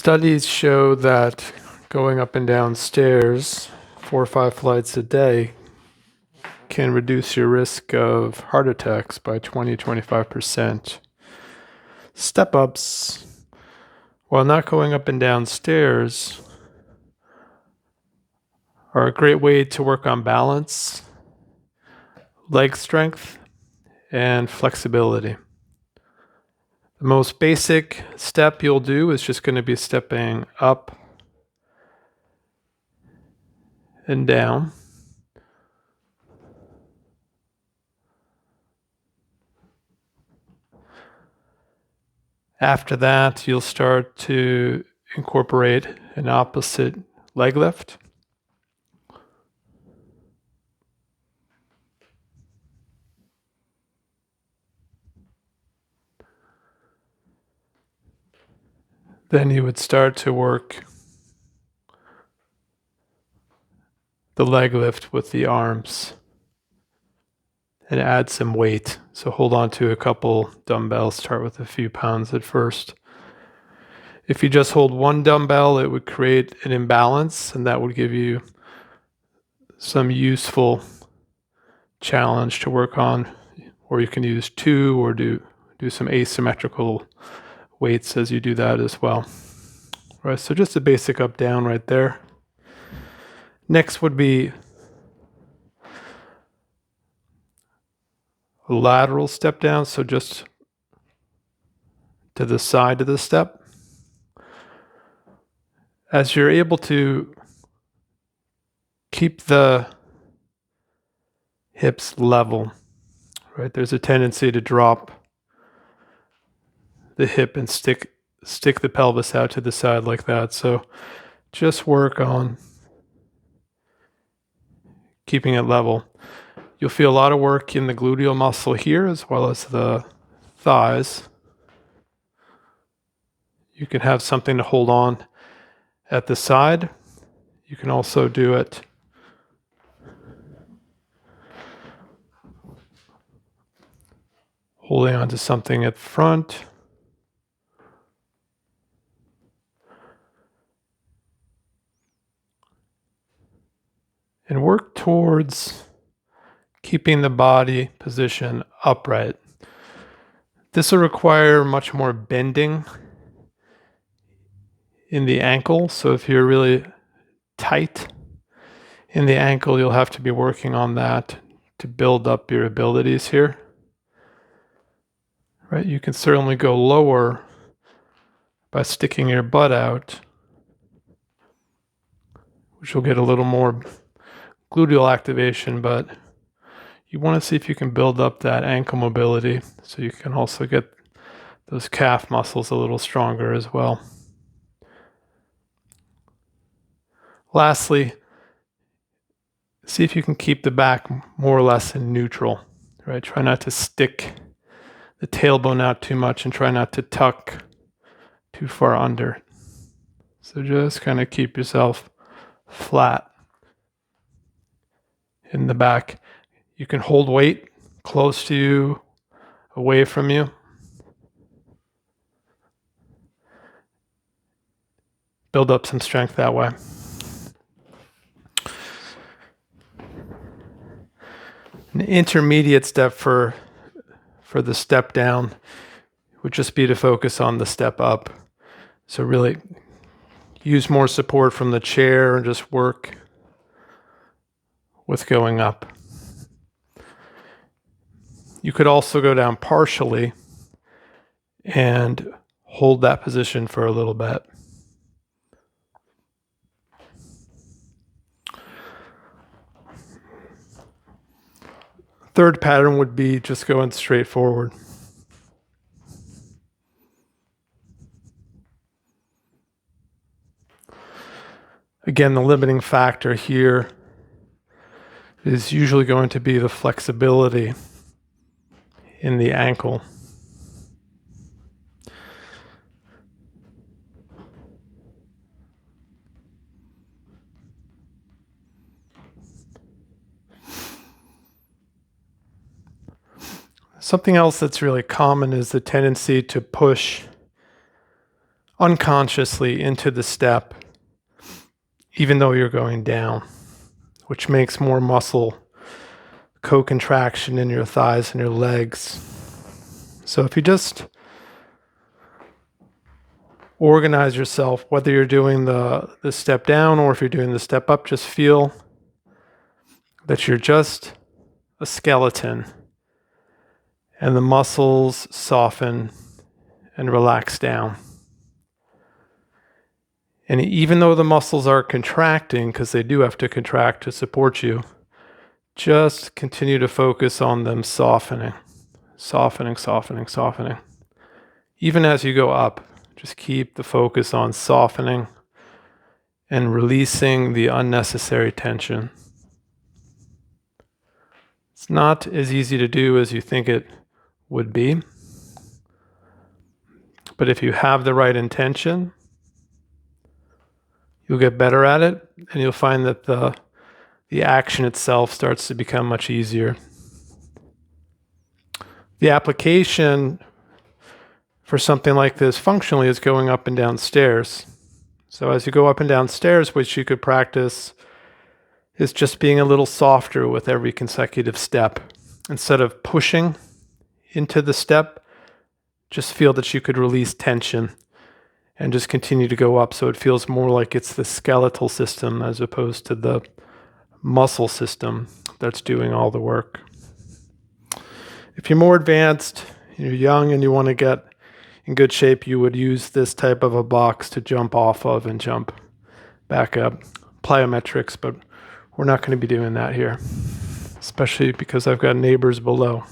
Studies show that going up and down stairs 4 or 5 flights a day can reduce your risk of heart attacks by 20-25%. Step ups, while not going up and down stairs, are a great way to work on balance, leg strength, and flexibility. The most basic step you'll do is just going to be stepping up and down. After that, you'll start to incorporate an opposite leg lift. Then you would start to work the leg lift with the arms and add some weight. So hold on to a couple dumbbells, start with a few pounds at first. If you just hold one dumbbell, it would create an imbalance, and that would give you some useful challenge to work on. Or you can use two or do some asymmetrical weights as you do that as well. All right, so just a basic up down right there. Next would be a lateral step down, so just to the side of the step. As you're able to keep the hips level, right? There's a tendency to drop the hip and stick the pelvis out to the side like that. So just work on keeping it level. You'll feel a lot of work in the gluteal muscle here as well as the thighs. You can have something to hold on at the side. You can also do it holding onto something at the front. And work towards keeping the body position upright. This will require much more bending in the ankle. So if you're really tight in the ankle, you'll have to be working on that to build up your abilities here. Right? You can certainly go lower by sticking your butt out, which will get a little more gluteal activation, but you want to see if you can build up that ankle mobility so you can also get those calf muscles a little stronger as well. Lastly, see if you can keep the back more or less in neutral, right? Try not to stick the tailbone out too much and try not to tuck too far under. So just kind of keep yourself flat in the back. You can hold weight close to you, away from you. Build up some strength that way. An intermediate step for the step down would just be to focus on the step up. So really use more support from the chair and just work with going up. You could also go down partially and hold that position for a little bit. Third pattern would be just going straight forward. Again, the limiting factor here is usually going to be the flexibility in the ankle. Something else that's really common is the tendency to push unconsciously into the step, even though you're going down, which makes more muscle co-contraction in your thighs and your legs. So if you just organize yourself, whether you're doing the step down or if you're doing the step up, just feel that you're just a skeleton and the muscles soften and relax down. And even though the muscles are contracting, because they do have to contract to support you, just continue to focus on them softening, softening, softening, softening. Even as you go up, just keep the focus on softening and releasing the unnecessary tension. It's not as easy to do as you think it would be. But if you have the right intention, you'll get better at it, and you'll find that the action itself starts to become much easier. The application for something like this functionally is going up and down stairs. So as you go up and down stairs, which you could practice is just being a little softer with every consecutive step. Instead of pushing into the step, just feel that you could release tension and just continue to go up, so it feels more like it's the skeletal system as opposed to the muscle system that's doing all the work. If you're more advanced, you're young and you want to get in good shape, you would use this type of a box to jump off of and jump back up. Plyometrics, but we're not going to be doing that here, especially because I've got neighbors below.